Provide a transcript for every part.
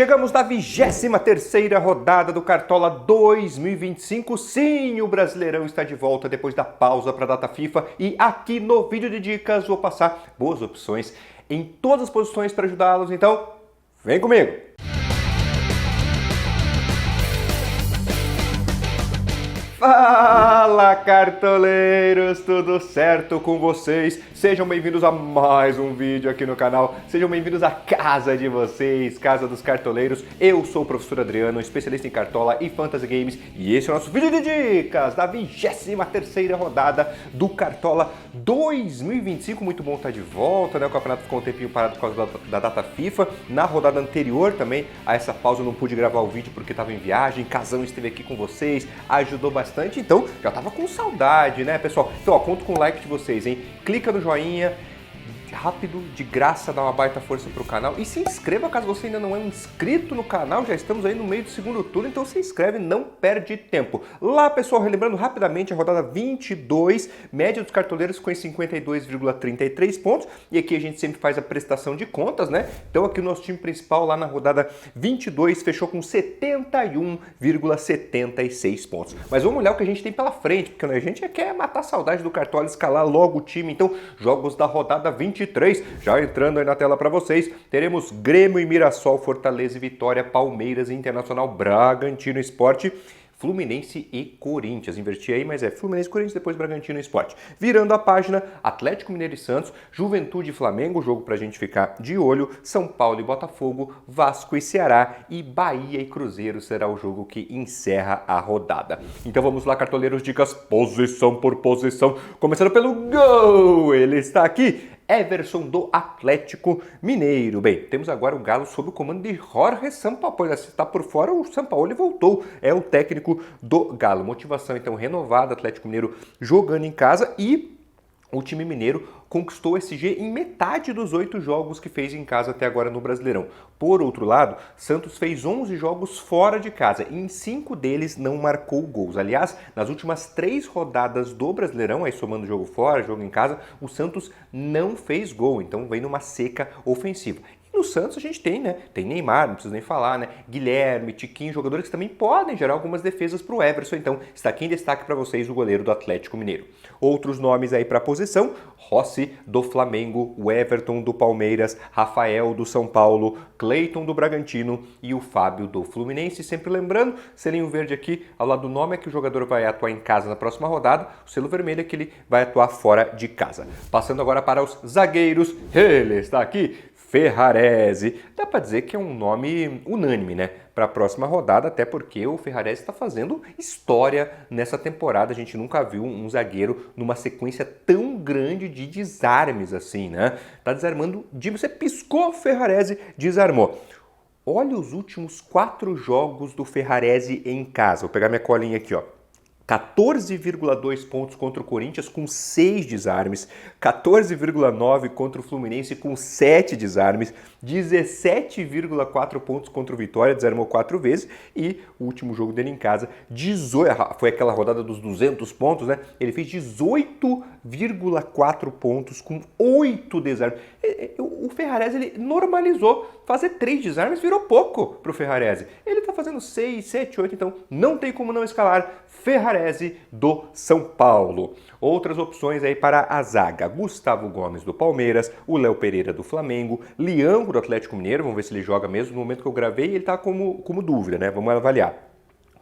Chegamos na 23ª rodada do Cartola 2025. Sim, o Brasileirão está de volta depois da pausa para a data FIFA. E aqui no vídeo de dicas vou passar boas opções em todas as posições para ajudá-los. Então, vem comigo! Fala, cartoleiros! Tudo certo com vocês? Sejam bem-vindos a mais um vídeo aqui no canal. Sejam bem-vindos à casa de vocês, Casa dos Cartoleiros. Eu sou o professor Adriano, especialista em Cartola e Fantasy Games. E esse é o nosso vídeo de dicas da 23ª rodada do Cartola 2025. Muito bom estar de volta, né? O campeonato ficou um tempinho parado por causa da data FIFA. Na rodada anterior também, a essa pausa eu não pude gravar o vídeo porque estava em viagem. Casão esteve aqui com vocês, ajudou bastante, então já tava com saudade, né, pessoal? Então, ó, conto com o like de vocês, hein? Clica no joinha, rápido, de graça, dá uma baita força pro canal e se inscreva caso você ainda não é um inscrito no canal. Já estamos aí no meio do segundo turno, então se inscreve, não perde tempo. Lá, pessoal, relembrando rapidamente a rodada 22, média dos cartoleiros ficou em 52,33 pontos e aqui a gente sempre faz a prestação de contas, né? Então aqui o nosso time principal lá na rodada 22 fechou com 71,76 pontos. Mas vamos olhar o que a gente tem pela frente, porque a gente quer matar a saudade do Cartola, escalar logo o time. Então, jogos da rodada 23, já entrando aí na tela para vocês, teremos Grêmio e Mirassol, Fortaleza e Vitória, Palmeiras e Internacional, Bragantino Sport, Fluminense e Corinthians. Inverti aí, mas é Fluminense, Corinthians, depois Bragantino e Sport. Virando a página, Atlético Mineiro e Santos, Juventude e Flamengo, jogo pra gente ficar de olho, São Paulo e Botafogo, Vasco e Ceará e Bahia e Cruzeiro será o jogo que encerra a rodada. Então vamos lá, cartoleiros, dicas posição por posição, começando pelo gol, ele está aqui, Everson do Atlético Mineiro. Bem, temos agora o Galo sob o comando de Jorge Sampaoli. Se está por fora, o Sampaoli voltou. É o técnico do Galo. Motivação, então, renovada. Atlético Mineiro jogando em casa e o time mineiro conquistou o SG em metade dos 8 jogos que fez em casa até agora no Brasileirão. Por outro lado, Santos fez 11 jogos fora de casa e em 5 deles não marcou gols. Aliás, nas últimas 3 rodadas do Brasileirão, aí somando jogo fora, jogo em casa, o Santos não fez gol, então vem numa seca ofensiva. No Santos a gente tem, né? Tem Neymar, não precisa nem falar, né? Guilherme, Tiquinho, jogadores que também podem gerar algumas defesas para o Everson. Então, está aqui em destaque para vocês o goleiro do Atlético Mineiro. Outros nomes aí para a posição: Rossi do Flamengo, o Everton do Palmeiras, Rafael do São Paulo, Cleiton do Bragantino e o Fábio do Fluminense. Sempre lembrando, selinho verde aqui ao lado do nome é que o jogador vai atuar em casa na próxima rodada, o selo vermelho é que ele vai atuar fora de casa. Passando agora para os zagueiros, ele está aqui, Ferrarese. Dá para dizer que é um nome unânime, né? Para a próxima rodada, até porque o Ferrarese está fazendo história nessa temporada. A gente nunca viu um zagueiro numa sequência tão grande de desarmes assim, né? Tá desarmando, você piscou, Ferrarese desarmou. Olha os últimos 4 jogos do Ferrarese em casa. Vou pegar minha colinha aqui, ó. 14,2 pontos contra o Corinthians com 6 desarmes, 14,9 contra o Fluminense com 7 desarmes, 17,4 pontos contra o Vitória, desarmou 4 vezes e o último jogo dele em casa, 18, foi aquela rodada dos 200 pontos, né? Ele fez 18,4 pontos com 8 desarmes. O Ferrarese, ele normalizou, fazer 3 desarmes virou pouco para o Ferrarese. Ele está fazendo 6, 7, 8, então não tem como não escalar Ferrarese do São Paulo. Outras opções aí para a zaga: Gustavo Gomes do Palmeiras, o Léo Pereira do Flamengo, Liango do Atlético Mineiro, vamos ver se ele joga mesmo. No momento que eu gravei, ele está como dúvida, né? Vamos avaliar.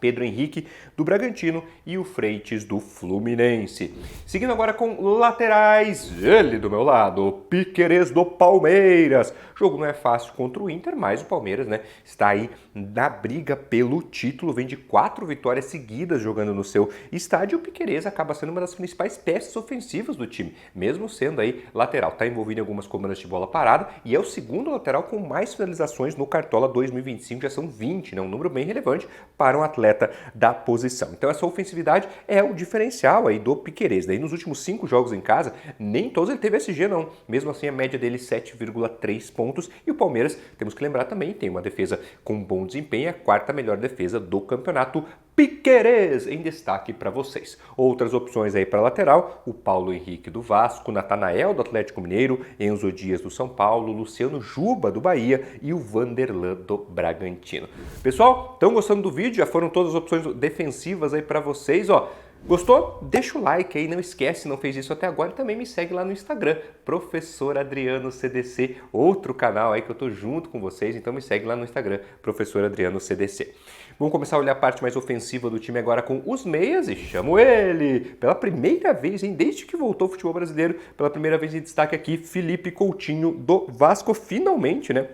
Pedro Henrique do Bragantino e o Freitas do Fluminense. Seguindo agora com laterais, ele do meu lado, Piquerez do Palmeiras. O jogo não é fácil contra o Inter, mas o Palmeiras, né, está aí na briga pelo título, vem de 4 vitórias seguidas jogando no seu estádio. O Piquerez acaba sendo uma das principais peças ofensivas do time, mesmo sendo aí lateral. Está envolvido em algumas cobranças de bola parada e é o segundo lateral com mais finalizações no Cartola 2025, já são 20, né, um número bem relevante para um atleta da posição. Então essa ofensividade é o diferencial aí do Piquerez. Daí nos últimos 5 jogos em casa, nem todos ele teve SG não. Mesmo assim a média dele 7,3 pontos e o Palmeiras, temos que lembrar também, tem uma defesa com bom desempenho, a 4ª melhor defesa do campeonato Piquerez em destaque para vocês. Outras opções aí para lateral, o Paulo Henrique do Vasco, Natanael do Atlético Mineiro, Enzo Dias do São Paulo, Luciano Juba do Bahia e o Vanderlan do Bragantino. Pessoal, estão gostando do vídeo? Já foram todas as opções defensivas aí para vocês, ó. Gostou? Deixa o like aí, não esquece, se não fez isso até agora, e também me segue lá no Instagram, Professor Adriano CDC, outro canal aí que eu tô junto com vocês, então me segue lá no Instagram, Professor Adriano CDC. Vamos começar a olhar a parte mais ofensiva do time agora com os meias e chamo ele, pela primeira vez, hein, desde que voltou o futebol brasileiro, pela primeira vez em destaque aqui, Felipe Coutinho do Vasco, finalmente, né?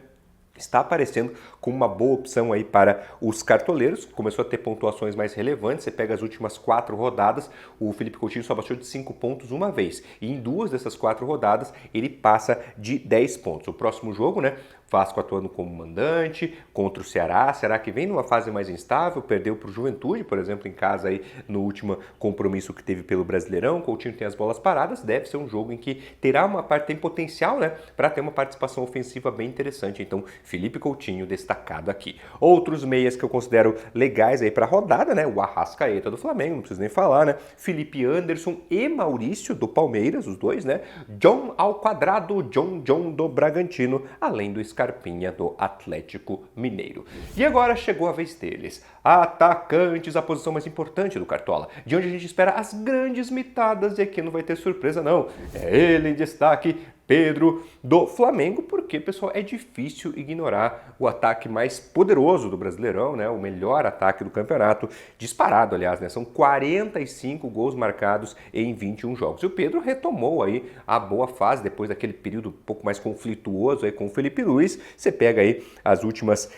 Está aparecendo como uma boa opção aí para os cartoleiros, começou a ter pontuações mais relevantes, você pega as últimas 4 rodadas, o Felipe Coutinho só baixou de 5 pontos uma vez, e em 2 dessas 4 rodadas ele passa de 10 pontos. O próximo jogo, né, Vasco atuando como mandante, contra o Ceará que vem numa fase mais instável, perdeu para o Juventude, por exemplo, em casa aí no último compromisso que teve pelo Brasileirão, Coutinho tem as bolas paradas, deve ser um jogo em que terá tem potencial, né, para ter uma participação ofensiva bem interessante, então Felipe Coutinho destacado aqui. Outros meias que eu considero legais aí para a rodada, né? O Arrascaeta do Flamengo, não preciso nem falar, né? Felipe Anderson e Maurício do Palmeiras, os dois, né? John ao quadrado, John do Bragantino, além do Scarpinha do Atlético Mineiro. E agora chegou a vez deles. Atacantes, a posição mais importante do Cartola, de onde a gente espera as grandes mitadas, e aqui não vai ter surpresa não. É ele em destaque, Pedro do Flamengo, porque, pessoal, é difícil ignorar o ataque mais poderoso do Brasileirão, né? O melhor ataque do campeonato, disparado, aliás, né? São 45 gols marcados em 21 jogos. E o Pedro retomou aí a boa fase, depois daquele período um pouco mais conflituoso aí com o Felipe Luiz. Você pega aí as últimas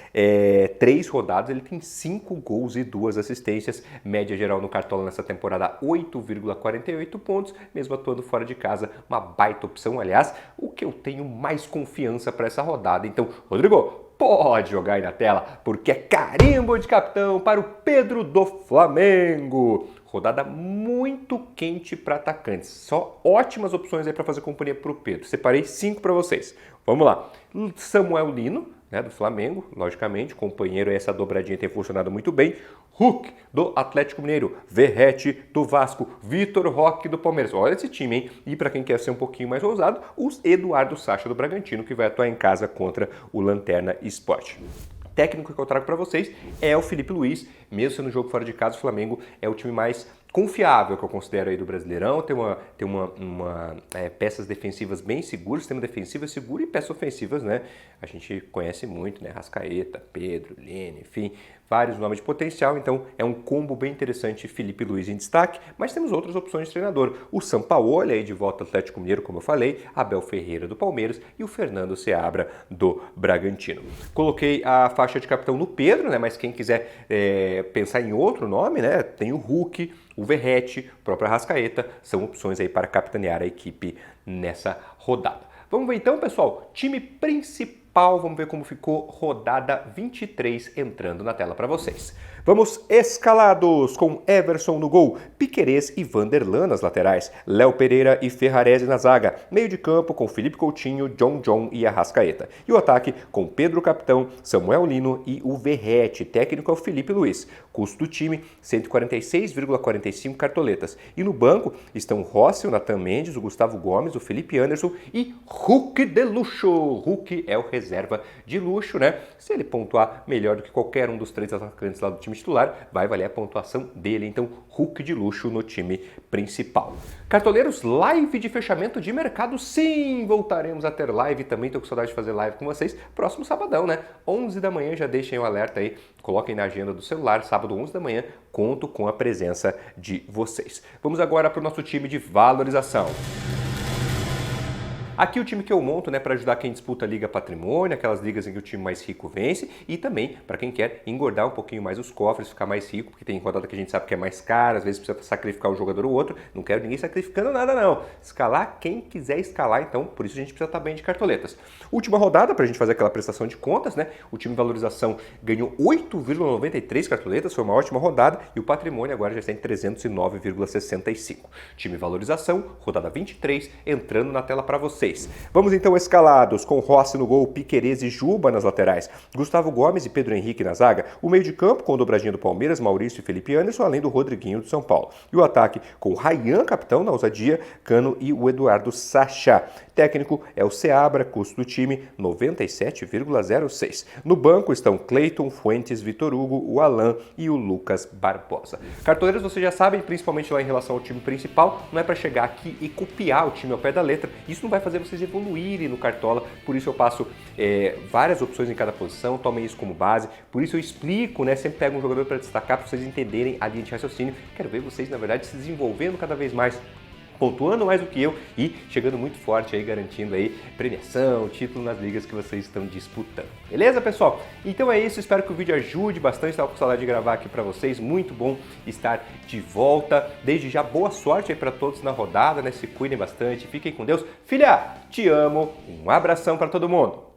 3 rodadas, ele tem 5 gols e 2 assistências, média geral no Cartola nessa temporada 8,48 pontos, mesmo atuando fora de casa, uma baita opção, aliás, o que eu tenho mais confiança para essa rodada. Então, Rodrigo, pode jogar aí na tela, porque é carimbo de capitão para o Pedro do Flamengo. Rodada muito quente para atacantes. Só ótimas opções aí para fazer companhia para o Pedro. Separei 5 para vocês. Vamos lá. Samuel Lino, né, do Flamengo, logicamente, companheiro, essa dobradinha tem funcionado muito bem. Hulk, do Atlético Mineiro, Verratti, do Vasco, Vitor Roque, do Palmeiras. Olha esse time, hein? E para quem quer ser um pouquinho mais ousado, o Eduardo Sacha, do Bragantino, que vai atuar em casa contra o Lanterna Sport. Técnico que eu trago para vocês é o Felipe Luiz, mesmo sendo um jogo fora de casa, o Flamengo é o time mais confiável que eu considero aí do Brasileirão, tem peças defensivas bem seguras, sistema defensivo é seguro e peças ofensivas, né? A gente conhece muito, né? Arrascaeta, Pedro, Lene, enfim, vários nomes de potencial, então é um combo bem interessante, Felipe Luiz em destaque, mas temos outras opções de treinador. O Sampaoli aí de volta ao Atlético Mineiro, como eu falei, Abel Ferreira do Palmeiras e o Fernando Seabra do Bragantino. Coloquei a faixa de capitão no Pedro, né? Mas quem quiser pensar em outro nome, né? Tem o Hulk, o Verratti, o próprio Arrascaeta, são opções aí para capitanear a equipe nessa rodada. Vamos ver então, pessoal, time principal, vamos ver como ficou rodada 23 entrando na tela para vocês. Vamos escalados com Everson no gol, Piquerez e Vanderlan nas laterais, Léo Pereira e Ferrarese na zaga, meio de campo com Felipe Coutinho, John e Arrascaeta. E o ataque com Pedro Capitão, Samuel Lino e o Verratti, técnico é o Felipe Luiz. Custo do time, 146,45 cartoletas. E no banco estão Rossi, o Natan Mendes, o Gustavo Gomes, o Felipe Anderson e Hulk de luxo. Hulk é o reserva de luxo, né? Se ele pontuar melhor do que qualquer um dos 3 atacantes lá do time titular, vai valer a pontuação dele. Então, Hulk de luxo no time principal. Cartoleiros, live de fechamento de mercado. Sim, voltaremos a ter live. Também estou com saudade de fazer live com vocês. Próximo sabadão, né? 11 da manhã, já deixem o alerta aí. Coloquem na agenda do celular. Sábado, 11 da manhã, conto com a presença de vocês. Vamos agora para o nosso time de valorização. Aqui o time que eu monto, né, para ajudar quem disputa a Liga Patrimônio, aquelas ligas em que o time mais rico vence, e também para quem quer engordar um pouquinho mais os cofres, ficar mais rico, porque tem rodada que a gente sabe que é mais cara, às vezes precisa sacrificar um jogador ou outro. Não quero ninguém sacrificando nada, não. Escalar quem quiser escalar, então, por isso a gente precisa estar bem de cartoletas. Última rodada, para a gente fazer aquela prestação de contas, né? O time de valorização ganhou 8,93 cartoletas, foi uma ótima rodada, e o patrimônio agora já está em 309,65. Time de valorização, rodada 23, entrando na tela para você. 6. Vamos então escalados, com Rossi no gol, Piquerez e Juba nas laterais, Gustavo Gomes e Pedro Henrique na zaga, o meio de campo com o dobradinha do Palmeiras, Maurício e Felipe Anderson, além do Rodriguinho do São Paulo. E o ataque com o Rayán, capitão na ousadia, Cano e o Eduardo Sacha. Técnico é o Seabra, custo do time 97,06. No banco estão Cleiton, Fuentes, Vitor Hugo, o Alan e o Lucas Barbosa. Cartoleiros, vocês já sabem, principalmente lá em relação ao time principal, não é para chegar aqui e copiar o time ao pé da letra. Isso não vai fazer vocês evoluírem no Cartola, por isso eu passo várias opções em cada posição, tomem isso como base, por isso eu explico, né? Sempre pego um jogador para destacar, para vocês entenderem a linha de raciocínio. Quero ver vocês, na verdade, se desenvolvendo cada vez mais, pontuando mais do que eu e chegando muito forte aí, garantindo aí premiação, título nas ligas que vocês estão disputando. Beleza, pessoal? Então é isso, espero que o vídeo ajude bastante, estava com saudade de gravar aqui para vocês, muito bom estar de volta. Desde já, boa sorte aí para todos na rodada, né? Se cuidem bastante, fiquem com Deus. Filha, te amo, um abração para todo mundo.